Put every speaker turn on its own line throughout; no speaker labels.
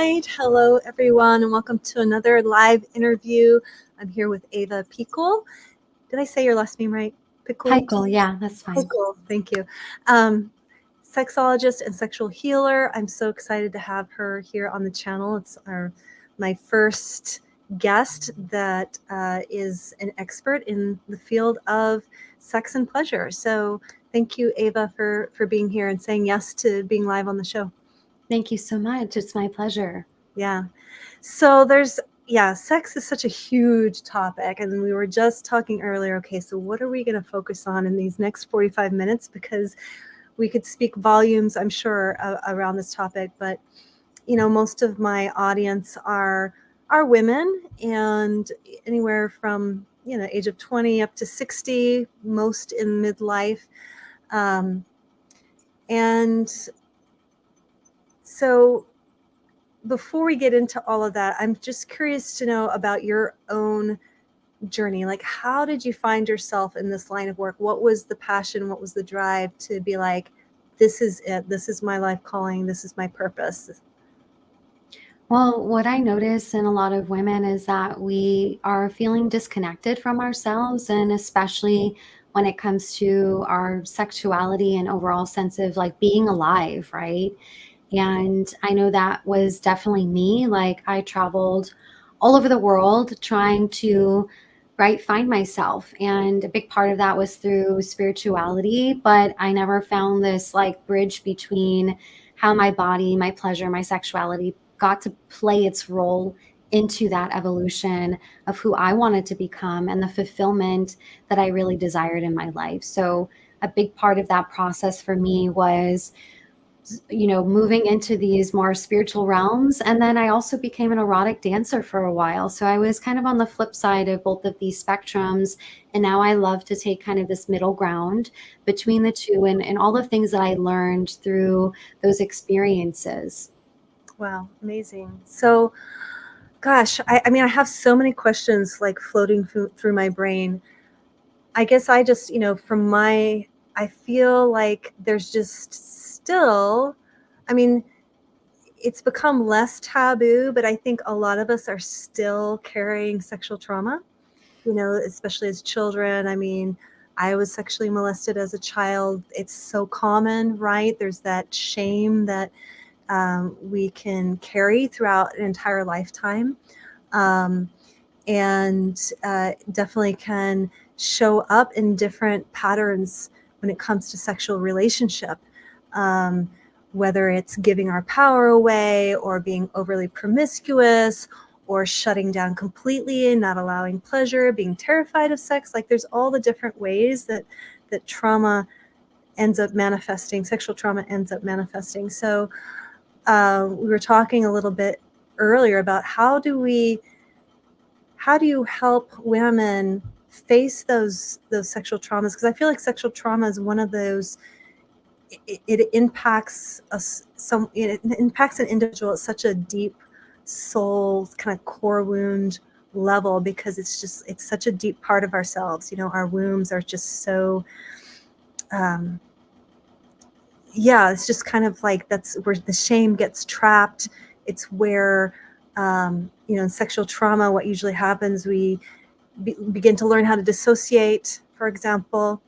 right. Hello, everyone, and welcome to another live interview. I'm here with Ava Pitkul. Did I say your last name right? Pitkul?
Pitkul, yeah, that's fine.
Pitkul, thank you. Sexologist and sexual healer. I'm so excited to have her here on the channel. It's my first guest that is an expert in the field of sex and pleasure. So thank you, Ava, for being here and saying yes to being live on the show.
Thank you so much. It's my pleasure.
Yeah. So sex is such a huge topic. And we were just talking earlier, okay, so what are we going to focus on in these next 45 minutes? Because we could speak volumes, I'm sure, around this topic. But, most of my audience are women, and anywhere from, age of 20 up to 60, most in midlife. And so before we get into all of that, I'm just curious to know about your own journey. Like, how did you find yourself in this line of work? What was the passion? What was the drive to be like, this is it. This is my life calling. This is my purpose.
Well, what I notice in a lot of women is that we are feeling disconnected from ourselves, and especially when it comes to our sexuality and overall sense of like being alive, right? And I know that was definitely me. Like, I traveled all over the world trying to, right, find myself. And a big part of that was through spirituality, but I never found this like bridge between how my body, my pleasure, my sexuality got to play its role into that evolution of who I wanted to become and the fulfillment that I really desired in my life. So a big part of that process for me was, moving into these more spiritual realms. And then I also became an erotic dancer for a while. So I was kind of on the flip side of both of these spectrums. And now I love to take kind of this middle ground between the two and all the things that I learned through those experiences.
Wow, amazing. So, gosh, I mean, I have so many questions like floating through my brain. I guess I just, I feel like there's just still, I mean, it's become less taboo, but I think a lot of us are still carrying sexual trauma, especially as children. I mean, I was sexually molested as a child. It's so common, right? There's that shame that we can carry throughout an entire lifetime. And definitely can show up in different patterns when it comes to sexual relationship, whether it's giving our power away or being overly promiscuous or shutting down completely and not allowing pleasure, being terrified of sex. Like, there's all the different ways that trauma ends up manifesting, sexual trauma ends up manifesting. So we were talking a little bit earlier about how do you help women face those sexual traumas? Because I feel like sexual trauma is one of those, it impacts us, it impacts an individual at such a deep soul kind of core wound level, because it's such a deep part of ourselves. Our wombs are just so it's just kind of like, that's where the shame gets trapped. It's where in sexual trauma, what usually happens, we begin to learn how to dissociate, for example.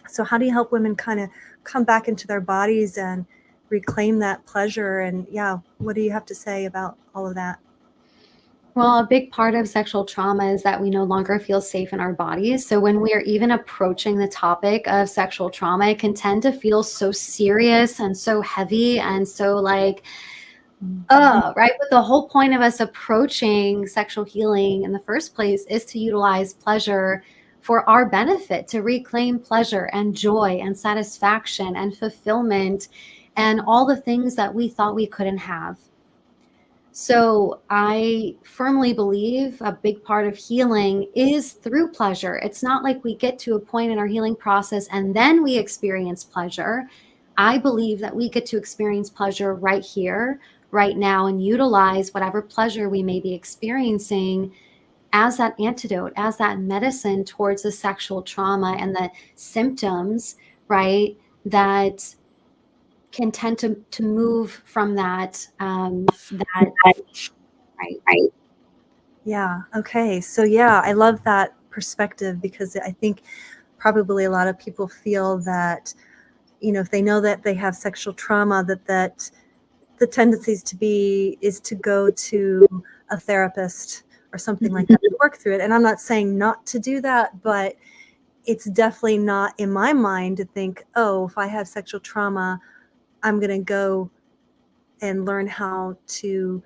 So how do you help women kind of come back into their bodies and reclaim that pleasure? And what do you have to say about all of that?
Well, a big part of sexual trauma is that we no longer feel safe in our bodies. So when we are even approaching the topic of sexual trauma, it can tend to feel so serious and so heavy and so like, right? But the whole point of us approaching sexual healing in the first place is to utilize pleasure for our benefit, to reclaim pleasure and joy and satisfaction and fulfillment and all the things that we thought we couldn't have. So I firmly believe a big part of healing is through pleasure. It's not like we get to a point in our healing process and then we experience pleasure. I believe that we get to experience pleasure right here, right now, and utilize whatever pleasure we may be experiencing as that antidote, as that medicine towards the sexual trauma and the symptoms, right, that can tend to move from that right.
Yeah. Okay. So yeah, I love that perspective because I think probably a lot of people feel that, if they know that they have sexual trauma, that the tendencies to be is to go to a therapist or something like that to work through it. And I'm not saying not to do that, but it's definitely not in my mind to think, oh, if I have sexual trauma, I'm going to go and learn how to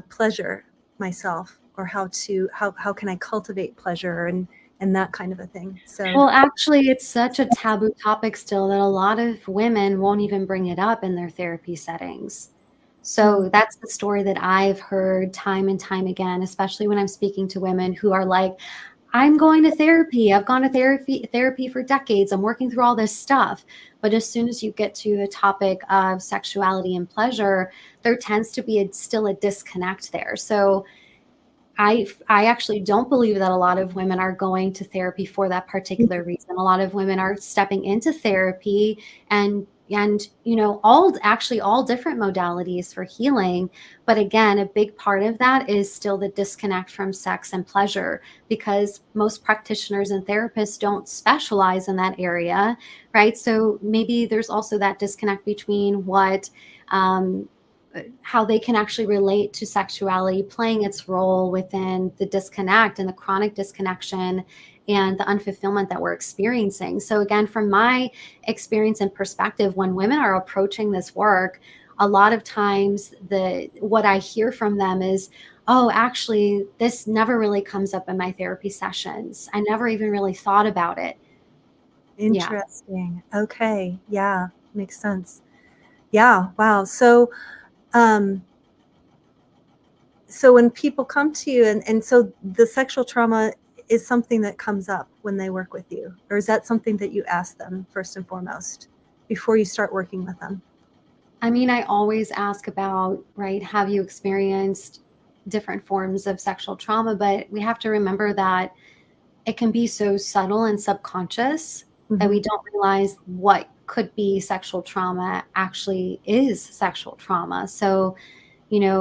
pleasure myself, or how can I cultivate pleasure and that kind of a thing. So
Well, actually, it's such a taboo topic still that a lot of women won't even bring it up in their therapy settings.
mm,
So that's the story that I've heard time and time again, especially when I'm speaking to women who are like, I'm going to therapy. I've gone to therapy for decades. I'm working through all this stuff. But as soon as you get to the topic of sexuality and pleasure, there tends to be still a disconnect there. So I actually don't believe that a lot of women are going to therapy for that particular reason. A lot of women are stepping into therapy and all different modalities for healing. But again, a big part of that is still the disconnect from sex and pleasure, because most practitioners and therapists don't specialize in that area, right? So maybe there's also that disconnect between how they can actually relate to sexuality playing its role within the disconnect and the chronic disconnection and the unfulfillment that we're experiencing. So again, from my experience and perspective, when women are approaching this work, a lot of times what I hear from them is, oh, actually, this never really comes up in my therapy sessions. I never even really thought about it. Yeah.
interesting. Okay. Yeah, makes sense. Yeah. Wow. Um, so when people come to you, and so the sexual trauma is something that comes up when they work with you, or is that something that you ask them first and foremost before you start working with them?
I mean, I always ask about, right, have you experienced different forms of sexual trauma? But we have to remember that it can be so subtle and subconscious that we
Mm-hmm.
don't realize what could be sexual trauma actually is sexual trauma. So,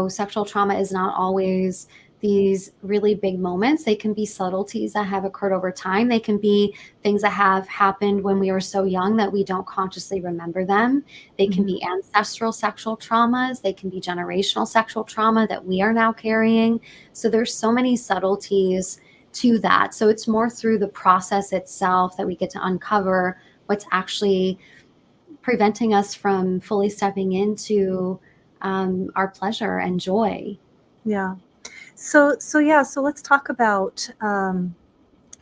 sexual trauma is not always these really big moments. They can be subtleties that have occurred over time. They can be things that have happened when we were so young that we don't consciously remember them. They can
Mm-hmm.
be ancestral sexual traumas. They can be generational sexual trauma that we are now carrying. So there's so many subtleties to that. So it's more through the process itself that we get to uncover what's actually preventing us from fully stepping into our pleasure and joy.
Yeah. So yeah. So let's talk about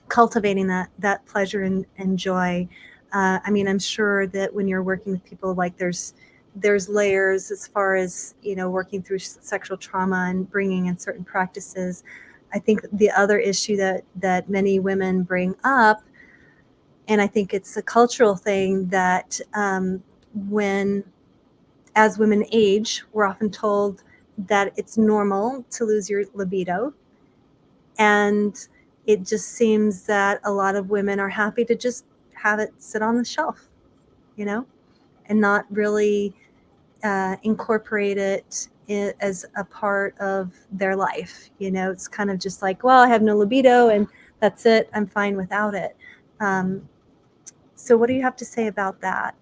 cultivating that pleasure and joy. I mean, I'm sure that when you're working with people, like there's layers as far as working through sexual trauma and bringing in certain practices. I think the other issue that many women bring up, and I think it's a cultural thing, that when as women age, we're often told that it's normal to lose your libido, and it just seems that a lot of women are happy to just have it sit on the shelf, you know, and not really incorporate it as a part of their life. It's kind of just like, well, I have no libido and that's it. I'm fine without it. Um, so, what do you have to say about that?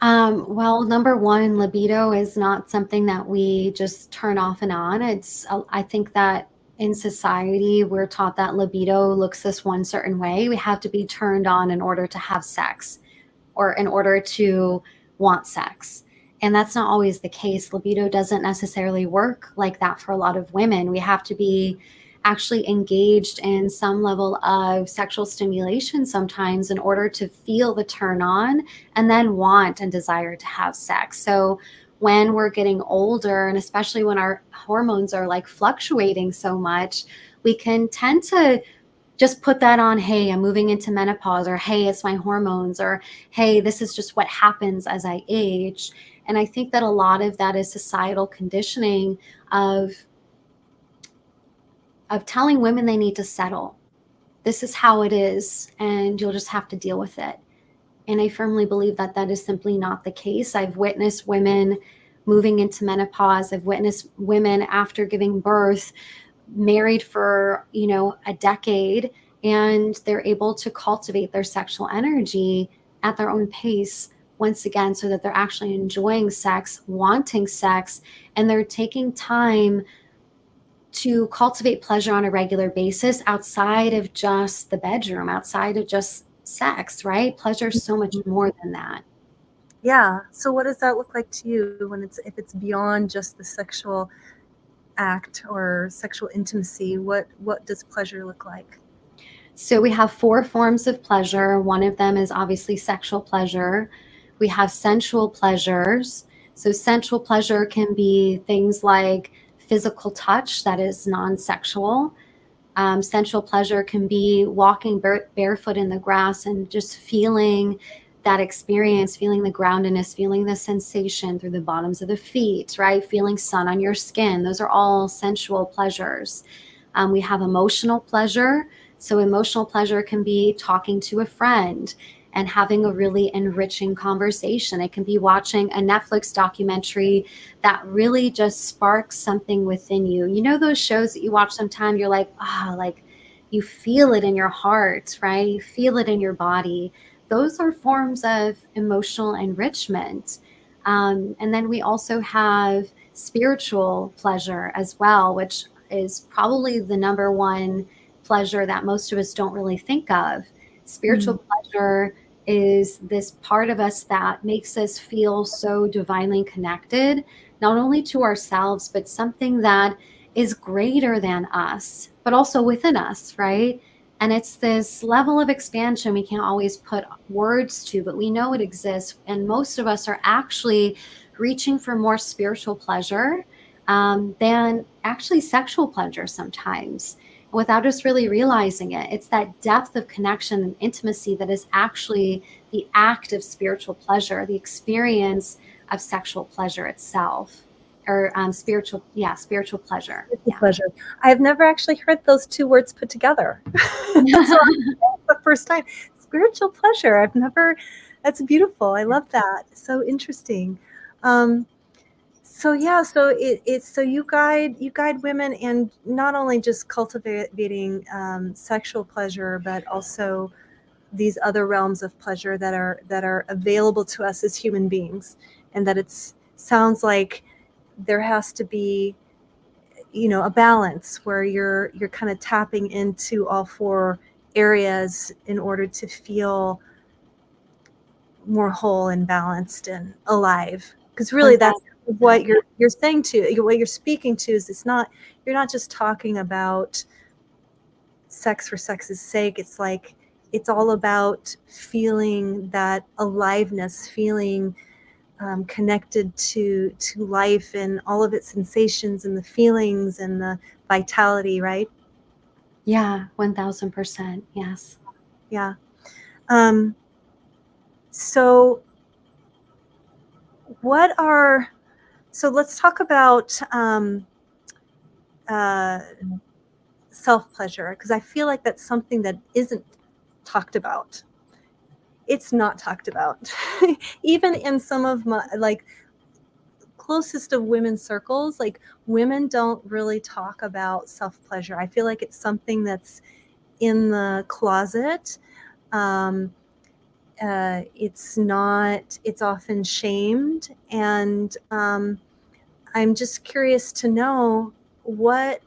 Well, number one, libido is not something that we just turn off and on. I think that in society, we're taught that libido looks this one certain way. We have to be turned on in order to have sex or in order to want sex. And that's not always the case. Libido doesn't necessarily work like that for a lot of women. We have to be actually engaged in some level of sexual stimulation sometimes in order to feel the turn on and then want and desire to have sex. So when we're getting older, and especially when our hormones are like fluctuating so much, we can tend to just put that on, hey, I'm moving into menopause, or hey, it's my hormones, or hey, this is just what happens as I age. And I think that a lot of that is societal conditioning of telling women they need to settle. This is how it is, and you'll just have to deal with it. And I firmly believe that that is simply not the case. I've witnessed women moving into menopause. I've witnessed women after giving birth, married for, a decade, and they're able to cultivate their sexual energy at their own pace once again, so that they're actually enjoying sex, wanting sex, and they're taking time to cultivate pleasure on a regular basis outside of just the bedroom, outside of just sex, right? Pleasure is so much more than that.
Yeah. So what does that look like to you when if it's beyond just the sexual act or sexual intimacy? What does pleasure look like?
So we have 4 forms of pleasure. One of them is obviously sexual pleasure. We have sensual pleasures. So sensual pleasure can be things like physical touch that is non-sexual. Sensual pleasure can be walking barefoot in the grass and just feeling that experience, feeling the groundedness, feeling the sensation through the bottoms of the feet, right? Feeling sun on your skin. Those are all sensual pleasures. We have emotional pleasure. So emotional pleasure can be talking to a friend and having a really enriching conversation. It can be watching a Netflix documentary that really just sparks something within you. You know those shows that you watch sometime, you're like, like you feel it in your heart, right? You feel it in your body. Those are forms of emotional enrichment. And then we also have spiritual pleasure as well, which is probably the number one pleasure that most of us don't really think of. Spiritual pleasure is this part of us that makes us feel so divinely connected, not only to ourselves, but something that is greater than us, but also within us, right? And it's this level of expansion we can't always put words to, but we know it exists. And most of us are actually reaching for more spiritual pleasure than actually sexual pleasure sometimes, without us really realizing it. It's that depth of connection and intimacy that is actually the act of spiritual pleasure, the experience of sexual pleasure itself, or spiritual pleasure.
It's a
Yeah.
pleasure. I've never actually heard those two words put together. So the first time. Spiritual pleasure. I've never, that's beautiful. I love that. So interesting. Um, so yeah, so it's so you guide women, and not only just cultivating sexual pleasure, but also these other realms of pleasure that are available to us as human beings, and that it's sounds like there has to be, a balance where you're kind of tapping into all four areas in order to feel more whole and balanced and alive, because really that's what
1000%.
you're saying to what you're speaking to is it's not, you're not just talking about sex for sex's sake. It's like it's all about feeling that aliveness, feeling connected to life and all of its sensations and the feelings and the vitality, right?
Yeah, 1000%. Yes.
Yeah. Um, so what are so let's talk about uh, self pleasure, because I feel like that's something that isn't talked about. It's not talked about, even in some of my like closest of women's circles. Like women don't really talk about self pleasure. I feel like it's something that's in the closet. Um, it's not. It's often shamed, and I'm just curious to know what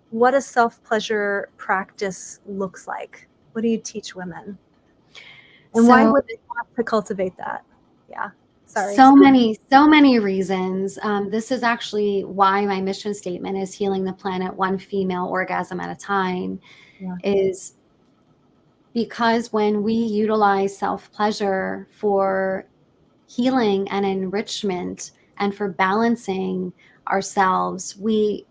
what a self pleasure practice looks like. What do you teach women, and why
So
would they want to cultivate that? Yeah, sorry.
so many reasons. This is actually why my mission statement is healing the planet one female orgasm at a time,
Yeah.
is because when we utilize self pleasure for healing and enrichment and for balancing ourselves, we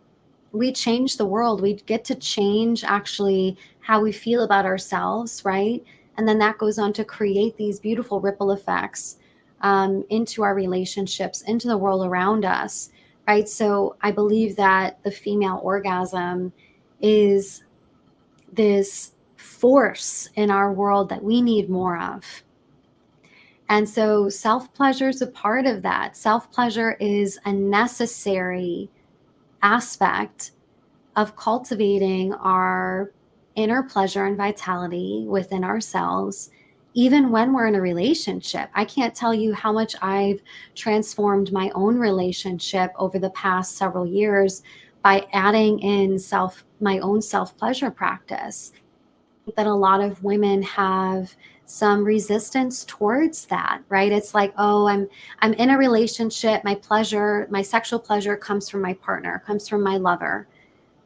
change the world. We get to change actually how we feel about ourselves, right? And then that goes on to create these beautiful ripple effects into our relationships, into the world around us, right? So I believe that the female orgasm is this force in our world that we need more of. And so self-pleasure is a part of that. Self-pleasure is a necessary aspect of cultivating our inner pleasure and vitality within ourselves, even when we're in a relationship. I can't tell you how much I've transformed my own relationship over the past several years by adding in my own self-pleasure practice. That a lot of women have some resistance towards that, right? It's like, oh, I'm in a relationship, my sexual pleasure comes from my partner, comes from my lover,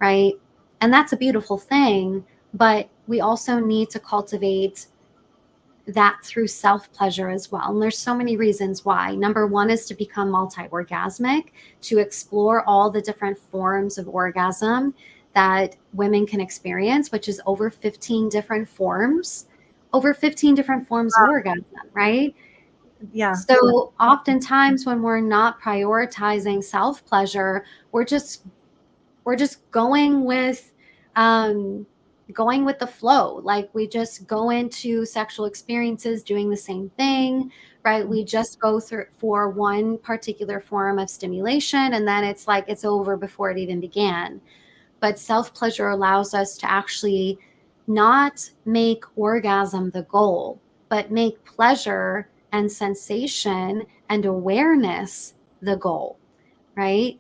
right? And that's a beautiful thing, but we also need to cultivate that through self-pleasure as well. And there's so many reasons why. Number one is to become multi-orgasmic, to explore all the different forms of orgasm that women can experience, which is over 15 different forms, of orgasm, right?
Yeah.
So oftentimes when we're not prioritizing self-pleasure, we're just going with the flow. Like we just go into sexual experiences doing the same thing, right? We just go through for one particular form of stimulation, and then it's like it's over before it even began. But self-pleasure allows us to actually not make orgasm the goal, but make pleasure and sensation and awareness the goal, right?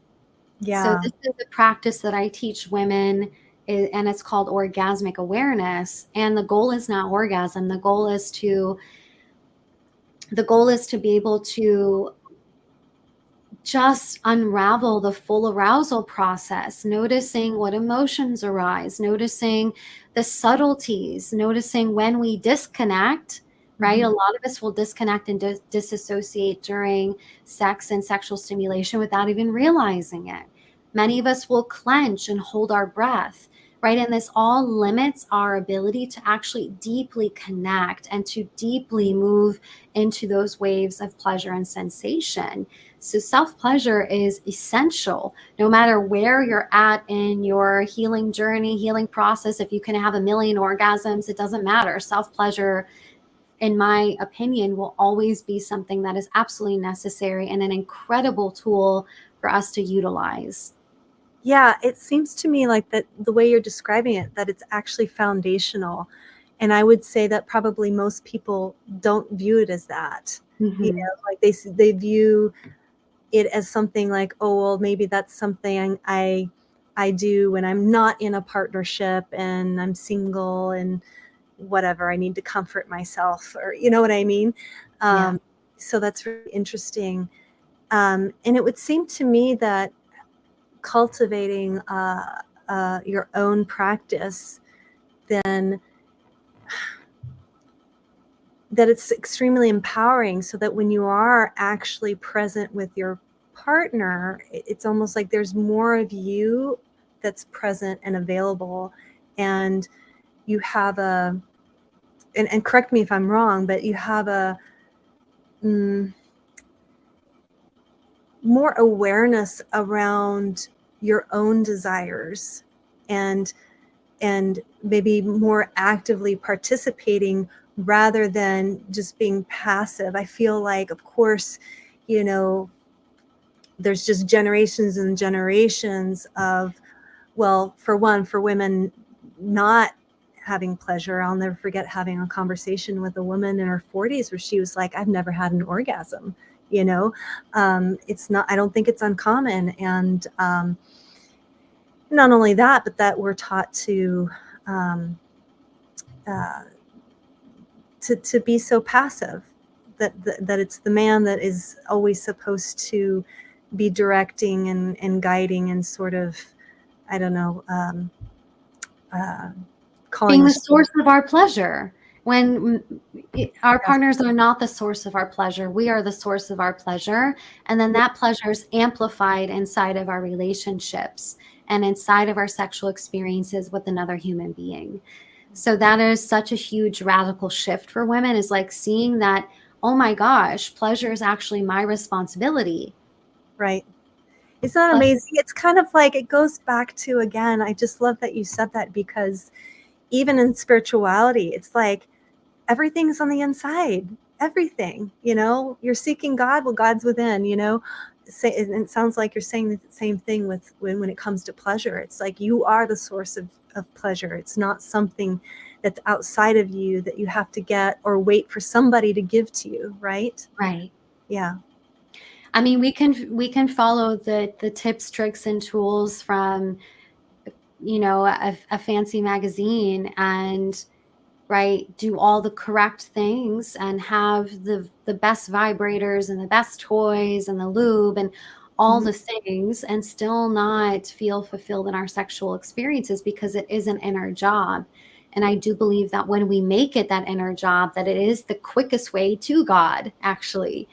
So
Yeah.
this is a practice that I teach women, and it's called orgasmic awareness. And the goal is not orgasm. The goal is to be able to just unravel the full arousal process, noticing what emotions arise, noticing the subtleties, noticing when we disconnect, right? A lot of us will disconnect and disassociate during sex and sexual stimulation without even realizing it. Many of us will clench and hold our breath, right? And this all limits our ability to actually deeply connect and to deeply move into those waves of pleasure and sensation. So self-pleasure is essential no matter where you're at in your healing journey, healing process. If you can have a million orgasms, it doesn't matter. Self-pleasure, in my opinion, will always be something that is absolutely necessary and an incredible tool for us to utilize.
Yeah, it seems to me like that the way you're describing it, that it's actually foundational. And I would say that probably most people don't view it as that.
Mm-hmm.
Like they view it as something like, oh, well, maybe that's something I do when I'm not in a partnership and I'm single and whatever, I need to comfort myself, or you know what I mean?
Yeah.
So that's really interesting. And it would seem to me that cultivating your own practice, then that it's extremely empowering, so that when you are actually present with your partner, it's almost like there's more of you that's present and available, and you have and correct me if I'm wrong, but you have a more awareness around your own desires, and maybe more actively participating rather than just being passive. I feel like, of course, you know, there's just generations and generations of, well, for one, for women not having pleasure. I'll never forget having a conversation with a woman in her 40s where she was like, I've never had an orgasm. You know, it's not, I don't think it's uncommon. And not only that, but that we're taught um, uh, to be so passive, that it's the man that is always supposed to be directing and guiding and sort of, I don't know, uh, calling
Being
the
the
shots.
source of our pleasure. When our partners are not the source of our pleasure, we are the source of our pleasure. And then that pleasure is amplified inside of our relationships and inside of our sexual experiences with another human being. So that is such a huge radical shift for women, is like seeing that, oh my gosh, pleasure is actually my responsibility.
Right. It's not
Pleasure.
amazing. It's kind of like, it goes back to, again, I just love that you said that, because even in spirituality, it's like everything's on the inside. everything, you're seeking God. Well, God's within, and it sounds like you're saying the same thing with when it comes to pleasure. It's like you are the source of pleasure. It's not something that's outside of you that you have to get or wait for somebody to give to you, right?
Right.
Yeah.
I mean, we can follow the tips, tricks, and tools from, a fancy magazine, and right, do all the correct things and have the best vibrators and the best toys and the lube and all
Mhm.
the things, and still not feel fulfilled in our sexual experiences, because it is an inner job. And I do believe that when we make it that inner job, that it is the quickest way to God, actually,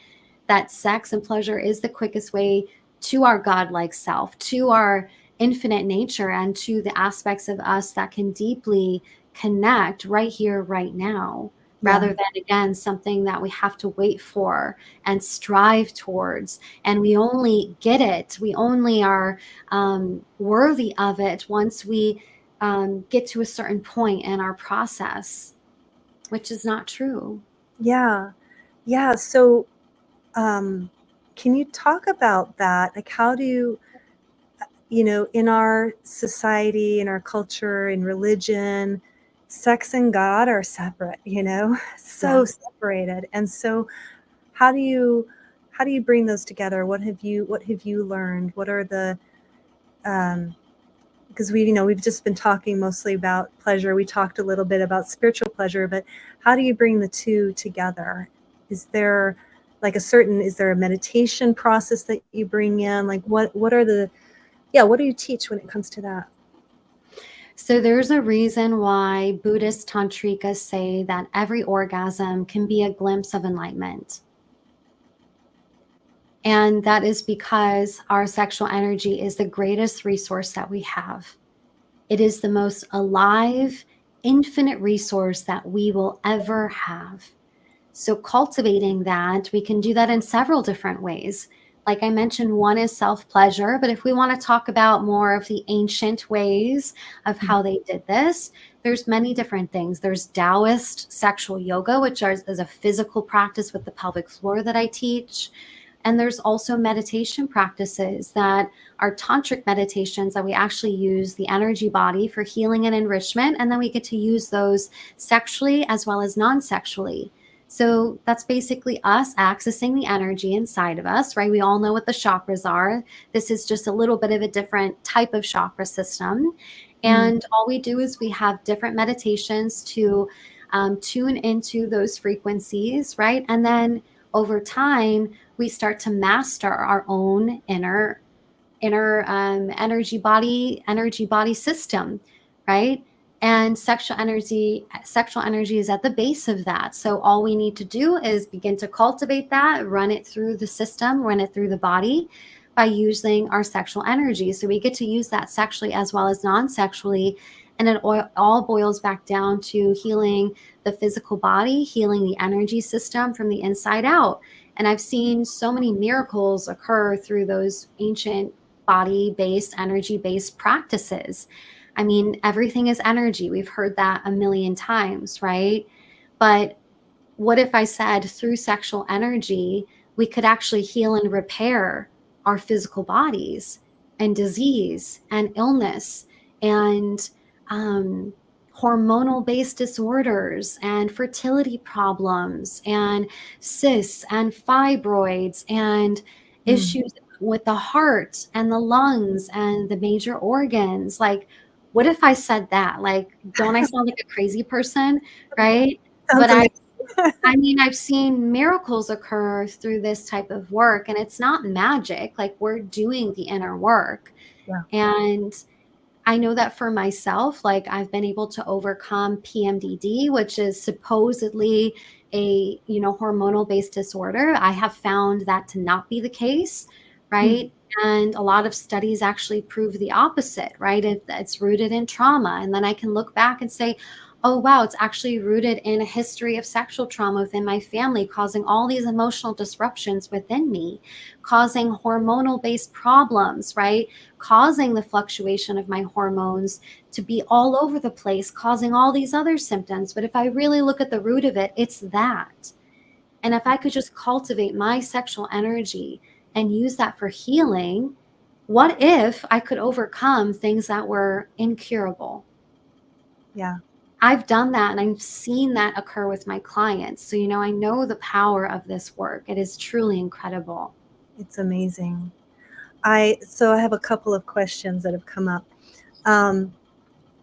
that sex and pleasure is the quickest way to our godlike self, to our infinite nature, and to the aspects of us that can deeply connect right here, right now, rather
Yeah.
than, again, something that we have to wait for and strive towards. And we only get it, we only are worthy of it once we get to a certain point in our process, which is not true.
Yeah. Yeah. So, can you talk about that? Like, how do in our society, in our culture, in religion, sex and God are separate, so
Yeah.
separated. And so how do you bring those together? What have you learned? What are the um because we've just been talking mostly about pleasure. We talked a little bit about spiritual pleasure, but how do you bring the two together? Is there is there a meditation process that you bring in? Like what do you teach when it comes to that?
So there's a reason why Buddhist tantrikas say that every orgasm can be a glimpse of enlightenment. And that is because our sexual energy is the greatest resource that we have. It is the most alive, infinite resource that we will ever have. So cultivating that, we can do that in several different ways. Like I mentioned, one is self-pleasure, but if we want to talk about more of the ancient ways of how they did this, there's many different things. There's Taoist sexual yoga, which is a physical practice with the pelvic floor that I teach. And there's also meditation practices that are tantric meditations that we actually use the energy body for healing and enrichment. And then we get to use those sexually as well as non-sexually. So that's basically us accessing the energy inside of us, right? We all know what the chakras are. This is just a little bit of a different type of chakra system.
Mm.
And all we do is we have different meditations to tune into those frequencies, right? And then over time, we start to master our own inner energy body system, right? And sexual energy is at the base of that. So all we need to do is begin to cultivate that, run it through the system, run it through the body by using our sexual energy. So we get to use that sexually as well as non-sexually. And it all boils back down to healing the physical body, healing the energy system from the inside out. And I've seen so many miracles occur through those ancient body-based, energy-based practices. I mean, everything is energy. We've heard that a million times, right? But what if I said through sexual energy, we could actually heal and repair our physical bodies and disease and illness and um, hormonal based disorders and fertility problems and cysts and fibroids and
Mm.
issues with the heart and the lungs and the major organs? Like, what if I said that? Like, don't I sound like a crazy person, right?
Sounds
But I
amazing.
I mean, I've seen miracles occur through this type of work, and it's not magic. Like, we're doing the inner work.
Yeah.
And I know that for myself, like, I've been able to overcome PMDD, which is supposedly a, hormonal based disorder. I have found that to not be the case,
Mm.
right? And a lot of studies actually prove the opposite, right? It's rooted in trauma. And then I can look back and say, oh, wow, it's actually rooted in a history of sexual trauma within my family, causing all these emotional disruptions within me, causing hormonal based problems, right? Causing the fluctuation of my hormones to be all over the place, causing all these other symptoms. But if I really look at the root of it, it's that. And if I could just cultivate my sexual energy and use that for healing, what if I could overcome things that were incurable?
Yeah.
I've done that and I've seen that occur with my clients. So, I know the power of this work. It is truly incredible.
It's amazing. So I have a couple of questions that have come up.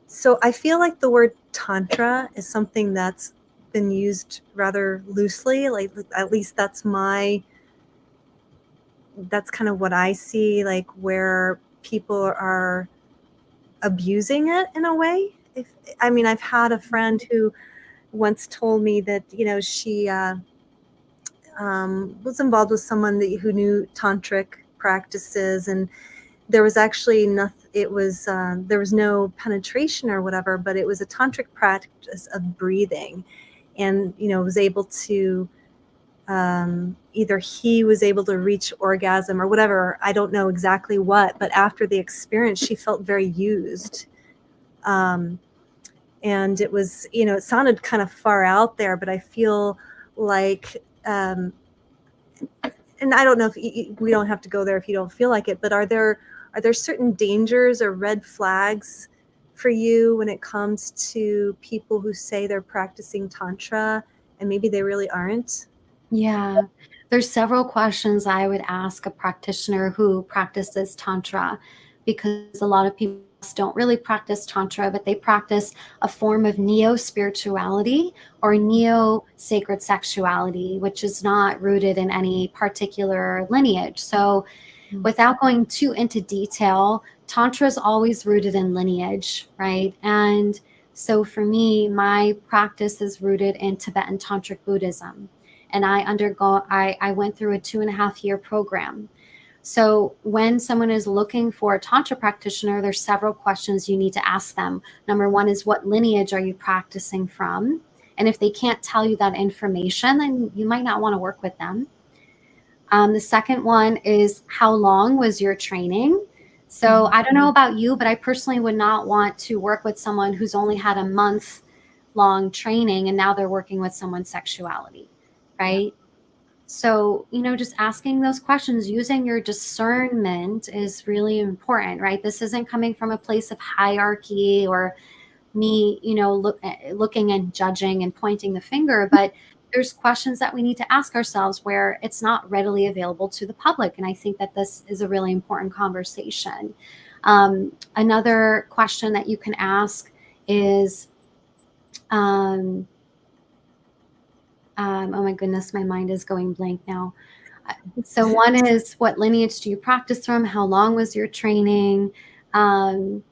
So I feel like the word tantra is something that's been used rather loosely. Like, at least that's kind of what I see, like where people are abusing it in a way. I've had a friend who once told me that, she was involved with someone who knew tantric practices, and there was actually nothing. There was no penetration or whatever, but it was a tantric practice of breathing, and was able to either he was able to reach orgasm or whatever. I don't know exactly what, but after the experience, she felt very used. And it was, it sounded kind of far out there, but I feel like, and I don't know if we don't have to go there if you don't feel like it, but are there certain dangers or red flags for you when it comes to people who say they're practicing tantra and maybe they really aren't?
Yeah. There's several questions I would ask a practitioner who practices Tantra, because a lot of people don't really practice Tantra, but they practice a form of neo-spirituality or neo-sacred sexuality, which is not rooted in any particular lineage. So without going too into detail, Tantra is always rooted in lineage, right? And so for me, my practice is rooted in Tibetan Tantric Buddhism. And I went through a 2.5-year program. So when someone is looking for a Tantra practitioner, there's several questions you need to ask them. Number one is, what lineage are you practicing from? And if they can't tell you that information, then you might not want to work with them. The second one is, how long was your training? So I don't know about you, but I personally would not want to work with someone who's only had a month-long training and now they're working with someone's sexuality, right? So, just asking those questions, using your discernment is really important, right? This isn't coming from a place of hierarchy or me, looking and judging and pointing the finger, but there's questions that we need to ask ourselves where it's not readily available to the public. And I think that this is a really important conversation. Another question that you can ask is, oh my goodness, my mind is going blank now. So one is, what lineage do you practice from? How long was your training? And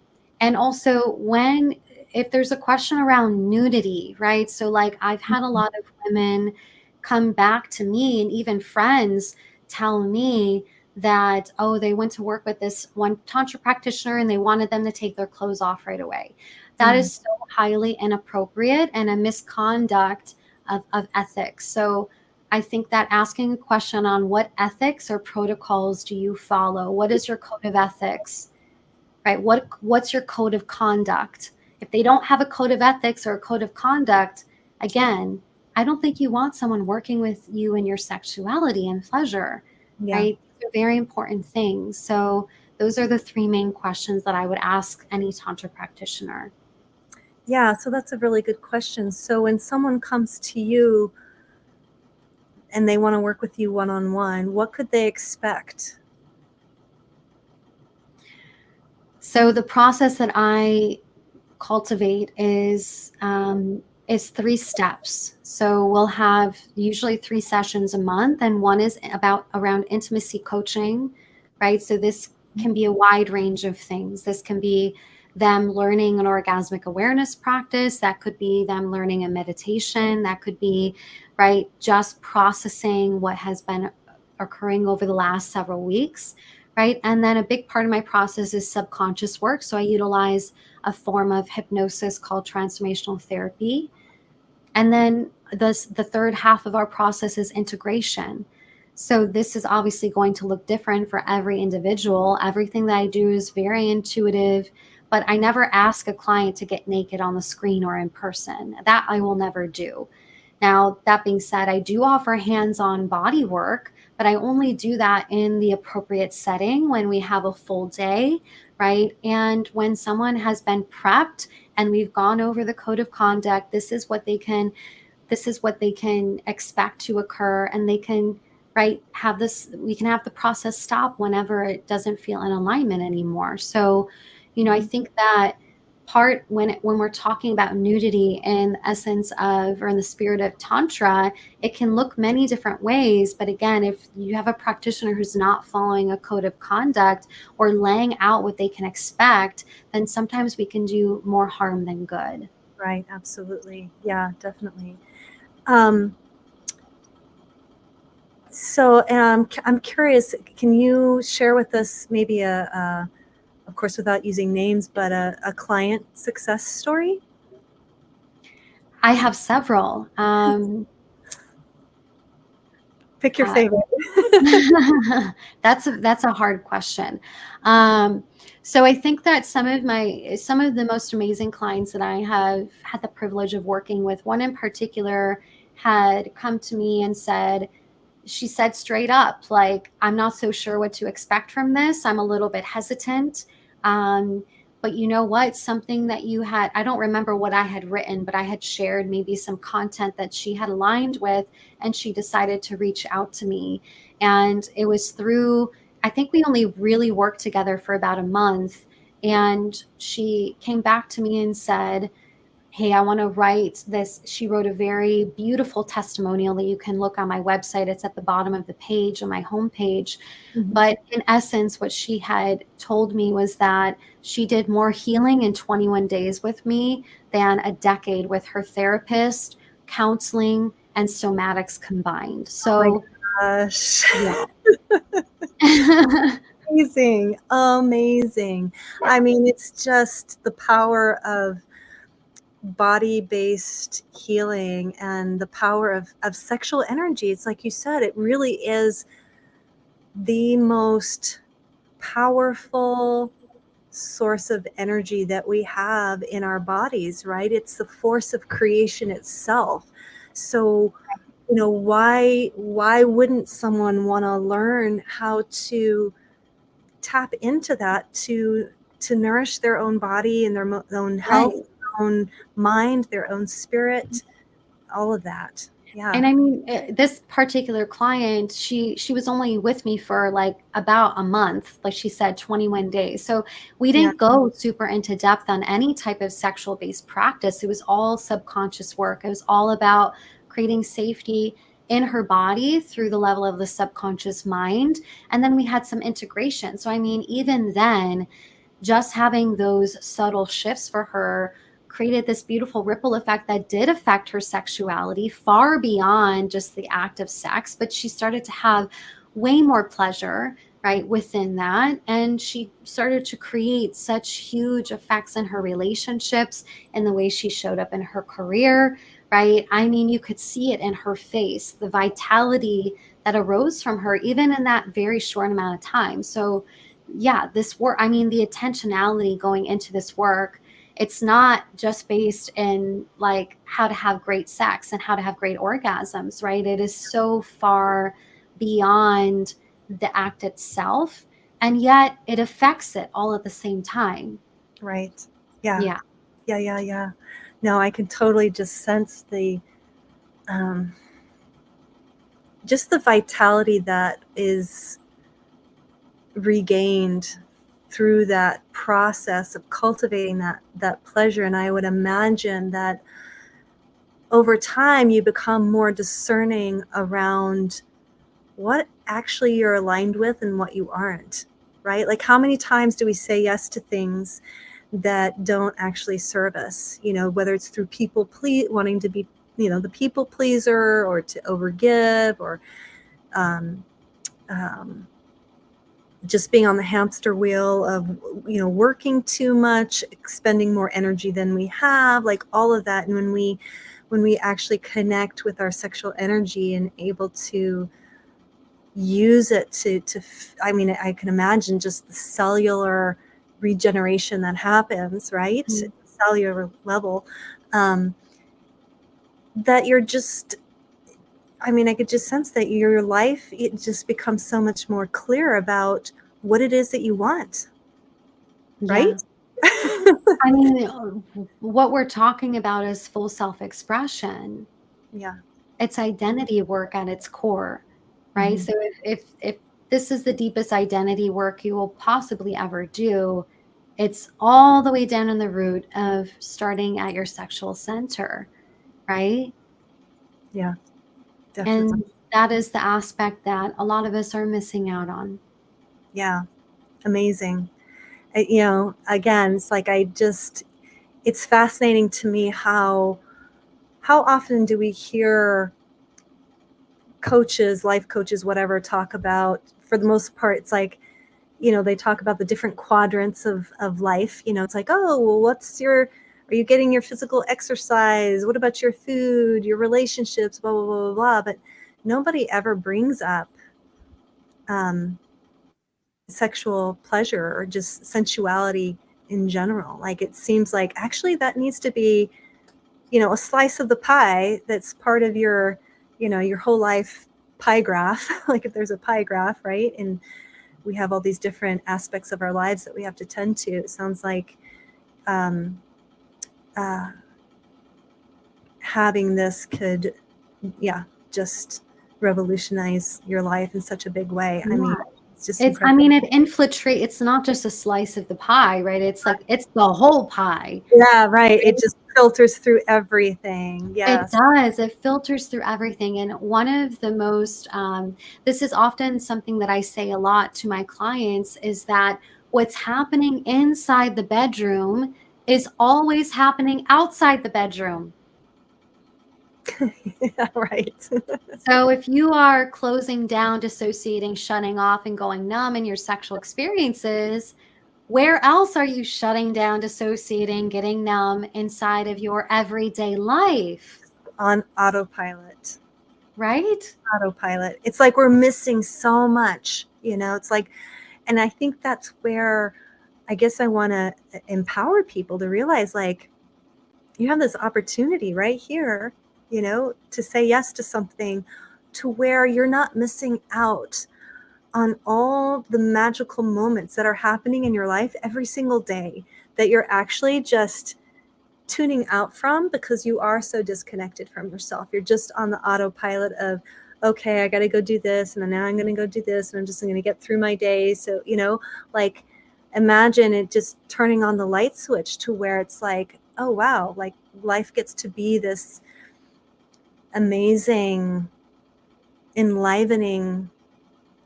also, if there's a question around nudity, right? So like, I've had a lot of women come back to me, and even friends tell me that, oh, they went to work with this one Tantra practitioner and they wanted them to take their clothes off right away. That is so highly inappropriate and a misconduct of ethics. So I think that asking a question on what ethics or protocols do you follow? What is your code of ethics, right? What's your code of conduct? If they don't have a code of ethics or a code of conduct, again, I don't think you want someone working with you in your sexuality and pleasure, right? They're very important things. So those are the 3 main questions that I would ask any Tantra practitioner.
Yeah, so that's a really good question. So when someone comes to you and they want to work with you one-on-one, what could they expect?
So the process that I cultivate is 3 steps. So we'll have usually 3 sessions a month, and one is around intimacy coaching, right? So this can be a wide range of things. This can be them learning an orgasmic awareness practice. That could be them learning a meditation. That could be, right, just processing what has been occurring over the last several weeks, right? And then a big part of my process is subconscious work. So I utilize a form of hypnosis called transformational therapy. And then the third half of our process is integration. So this is obviously going to look different for every individual. Everything that I do is very intuitive, but I never ask a client to get naked on the screen or in person. That I will never do. Now, that being said, I do offer hands-on body work, but I only do that in the appropriate setting when we have a full day, right? And when someone has been prepped and we've gone over the code of conduct, this is what they can expect to occur, and they can, right, have this, we can have the process stop whenever it doesn't feel in alignment anymore. So, I think that part, when we're talking about nudity in the essence of, or in the spirit of tantra, it can look many different ways. But again, if you have a practitioner who's not following a code of conduct or laying out what they can expect, then sometimes we can do more harm than good.
Right. Absolutely. Yeah, definitely. So I'm curious, can you share with us maybe of course, without using names, but a client success story?
I have several.
Pick your
Uh,
favorite.
that's a hard question. So I think that some of the most amazing clients that I have had the privilege of working with, one in particular had come to me and she said straight up, like, I'm not so sure what to expect from this. I'm a little bit hesitant. But you know what? Something that you had, I don't remember what I had written, but I had shared maybe some content that she had aligned with, and she decided to reach out to me. And it was through, I think we only really worked together for about a month. And she came back to me and said, hey, I want to write this. She wrote a very beautiful testimonial that you can look on my website. It's at the bottom of the page on my homepage.
Mhm.
But in essence, what she had told me was that she did more healing in 21 days with me than a decade with her therapist, counseling, and somatics combined.
Oh my
So,
gosh.
yeah.
Amazing. Amazing. I mean, it's just the power of body-based healing and the power of sexual energy. It's like you said, it really is the most powerful source of energy that we have in our bodies, right? It's the force of creation itself. So, why wouldn't someone want to learn how to tap into that to nourish their own body and their own health,
Right.
their own mind, their own spirit, all of that. Yeah.
And I mean, this particular client, she was only with me for like about a month, like she said, 21 days. So we
Yeah.
didn't go super into depth on any type of sexual based practice. It was all subconscious work. It was all about creating safety in her body through the level of the subconscious mind. And then we had some integration. So, I mean, even then, just having those subtle shifts for her created this beautiful ripple effect that did affect her sexuality far beyond just the act of sex, but she started to have way more pleasure, right, within that. And she started to create such huge effects in her relationships and the way she showed up in her career, right? I mean, you could see it in her face, the vitality that arose from her, even in that very short amount of time. So, yeah, this work, I mean, the intentionality going into this work, it's not just based in like how to have great sex and how to have great orgasms, right? It is so far beyond the act itself, and yet it affects it all at the same time.
Right. Yeah.
Yeah.
Yeah. Yeah. Yeah. No, I can totally just sense um, just the vitality that is regained through that process of cultivating that pleasure. And I would imagine that over time you become more discerning around what actually you're aligned with and what you aren't, right? Like, how many times do we say yes to things that don't actually serve us, whether it's through wanting to be, the people pleaser, or to overgive, or um, um, just being on the hamster wheel of, working too much, expending more energy than we have, like all of that. And when we actually connect with our sexual energy and able to use it I mean, I can imagine just the cellular regeneration that happens, right?
Mhm.
Cellular level. Um, that you're just, I mean, I could just sense that your life, it just becomes so much more clear about what it is that you want,
Yeah.
right?
I mean, what we're talking about is full self-expression.
Yeah.
It's identity work at its core, right?
Mhm.
So if this is the deepest identity work you will possibly ever do, it's all the way down in the root of starting at your sexual center, right?
Yeah, definitely.
And that is the aspect that a lot of us are missing out on.
Yeah, amazing. Again, it's like it's fascinating to me how often do we hear coaches, life coaches, whatever, talk about, for the most part, it's like, they talk about the different quadrants of life. It's like, oh, well, are you getting your physical exercise? What about your food, your relationships, blah, blah, blah, blah, blah. But nobody ever brings up um, sexual pleasure or just sensuality in general. Like, it seems like actually that needs to be, a slice of the pie that's part of your whole life pie graph. Like, if there's a pie graph, right? And we have all these different aspects of our lives that we have to tend to. It sounds like um, uh, having this could, yeah, just revolutionize your life in such a big way. I mean,
Yeah.
it's just
It's, I
incredible.
mean, it infiltrates, it's not just a slice of the pie, right? It's like, it's the whole pie.
Yeah, right. It just filters through everything.
It
Yes.
does. It filters through everything. And one of the most, this is often something that I say a lot to my clients, is that what's happening inside the bedroom is always happening outside the bedroom.
Yeah, right.
So if you are closing down, dissociating, shutting off, and going numb in your sexual experiences, where else are you shutting down, dissociating, getting numb inside of your everyday life?
On autopilot.
Right?
Autopilot. It's like we're missing so much, it's like, and I think that's where I guess I want to empower people to realize, like, you have this opportunity right here, to say yes to something, to where you're not missing out on all the magical moments that are happening in your life every single day, that you're actually just tuning out from because you are so disconnected from yourself. You're just on the autopilot of, okay, I got to go do this, and now I'm going to go do this, and I'm just going to get through my day. So, like, imagine it just turning on the light switch to where it's like, oh wow, like, life gets to be this amazing, enlivening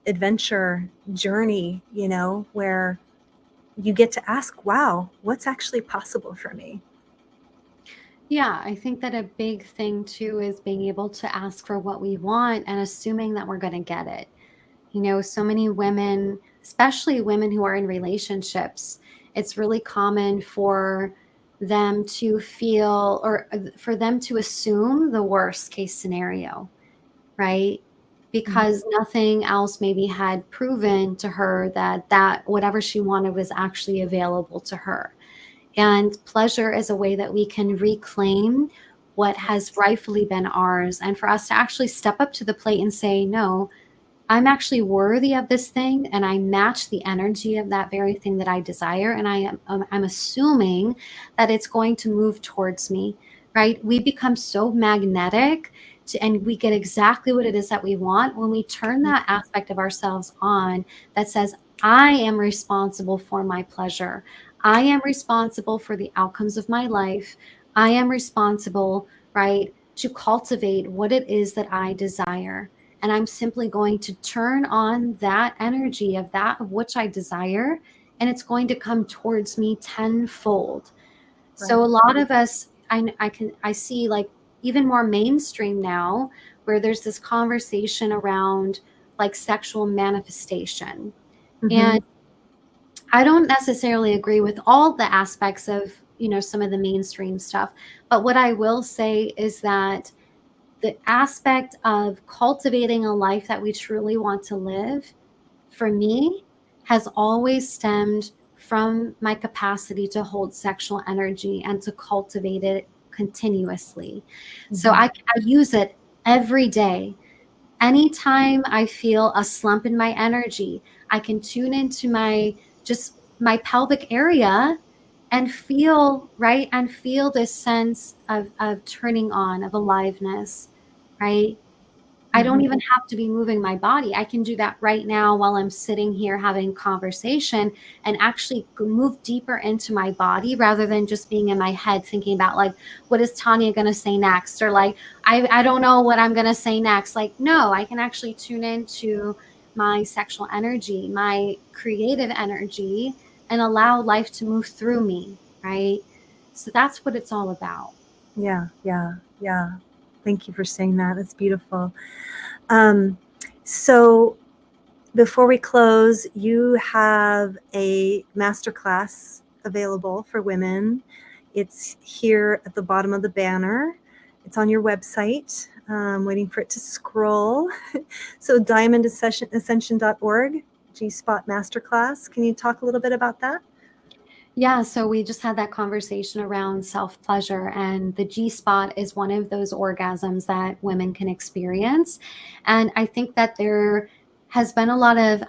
adventure journey, where you get to ask, wow, what's actually possible for me?
Yeah, I think that a big thing too is being able to ask for what we want and assuming that we're going to get it. You know, so many women, especially women who are in relationships, it's really common for them to feel, or for them to assume the worst case scenario, right? Because nothing else maybe had proven to her that whatever she wanted was actually available to her. And pleasure is a way that we can reclaim what has rightfully been ours, and for us to actually step up to the plate and say, no, I'm actually worthy of this thing, and I match the energy of that very thing that I desire, and I'm assuming that it's going to move towards me, right? We become so magnetic and we get exactly what it is that we want when we turn that aspect of ourselves on that says, I am responsible for my pleasure. I am responsible for the outcomes of my life. I am responsible, right, to cultivate what it is that I desire. And I'm simply going to turn on that energy of that of which I desire, and it's going to come towards me tenfold. So
Right.
a lot of us, I see, like, even more mainstream now, where there's this conversation around like sexual manifestation.
Mm-hmm.
And I don't necessarily agree with all the aspects of, some of the mainstream stuff. But what I will say is that the aspect of cultivating a life that we truly want to live, for me, has always stemmed from my capacity to hold sexual energy and to cultivate it continuously. So I use it every day. Anytime I feel a slump in my energy, I can tune into my pelvic area and feel, right? And feel this sense of turning on, of aliveness, right? I don't even have to be moving my body. I can do that right now while I'm sitting here having conversation and actually move deeper into my body rather than just being in my head thinking about like, what is Tanya going to say next? Or like, I don't know what I'm going to say next. Like, no, I can actually tune into my sexual energy, my creative energy, and allow life to move through me, right? So that's what it's all about.
Yeah. Thank you for saying that. That's beautiful. So before we close, you have a masterclass available for women. It's here at the bottom of the banner. It's on your website. Waiting for it to scroll. So diamondascension.org, G-Spot Masterclass. Can you talk a little bit about that?
Yeah, so we just had that conversation around self-pleasure, and the G-spot is one of those orgasms that women can experience. And I think that there has been a lot of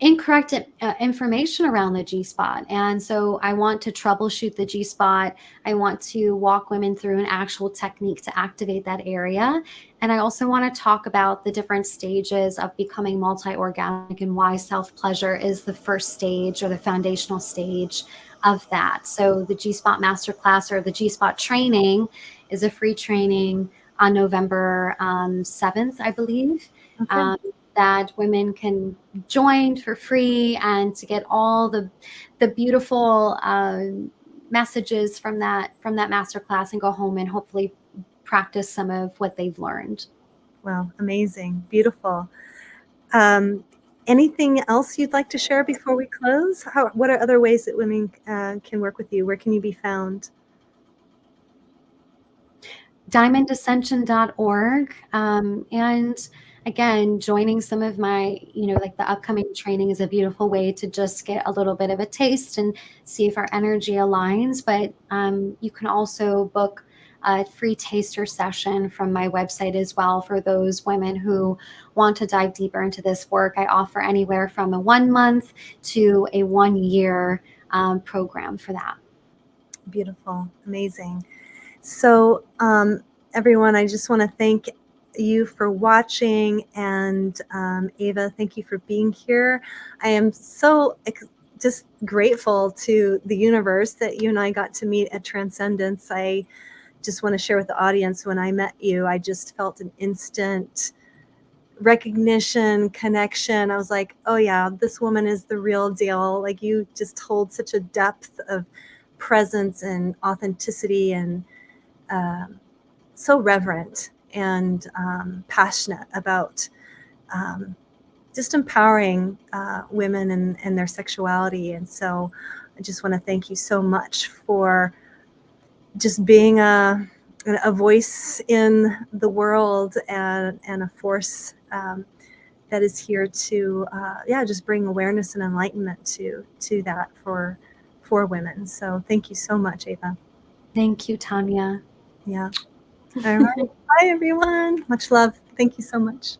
incorrect information around the G-spot. And so I want to troubleshoot the G-spot. I want to walk women through an actual technique to activate that area. And I also want to talk about the different stages of becoming multi-orgasmic and why self-pleasure is the first stage or the foundational stage of that. So the G-spot masterclass or the G-spot training is a free training on November 7th, I believe.
Okay.
That women can join for free and to get all the beautiful messages from that masterclass and go home and hopefully practice some of what they've learned.
Wow, amazing, beautiful. Anything else you'd like to share before we close? What are other ways that women can work with you? Where can you be found?
DiamondAscension.org. And again, joining some of my, like the upcoming training is a beautiful way to just get a little bit of a taste and see if our energy aligns. But you can also book a free taster session from my website as well for those women who want to dive deeper into this work. I offer anywhere from a 1 month to a 1 year program for that.
Beautiful, amazing. So everyone, I just want to thank you for watching, and Ava, thank you for being here. I am so just grateful to the universe that you and I got to meet at Transcendence. I just want to share with the audience, when I met you, I just felt an instant recognition, connection. I was like, oh yeah, this woman is the real deal. Like, you just hold such a depth of presence and authenticity, and so reverent and passionate about just empowering women and their sexuality. And so I just want to thank you so much for just being a voice in the world, and a force that is here to just bring awareness and enlightenment to that for women. So thank you so much, Ava.
Thank you, Tanya.
Yeah. All right. Bye, everyone. Much love. Thank you so much.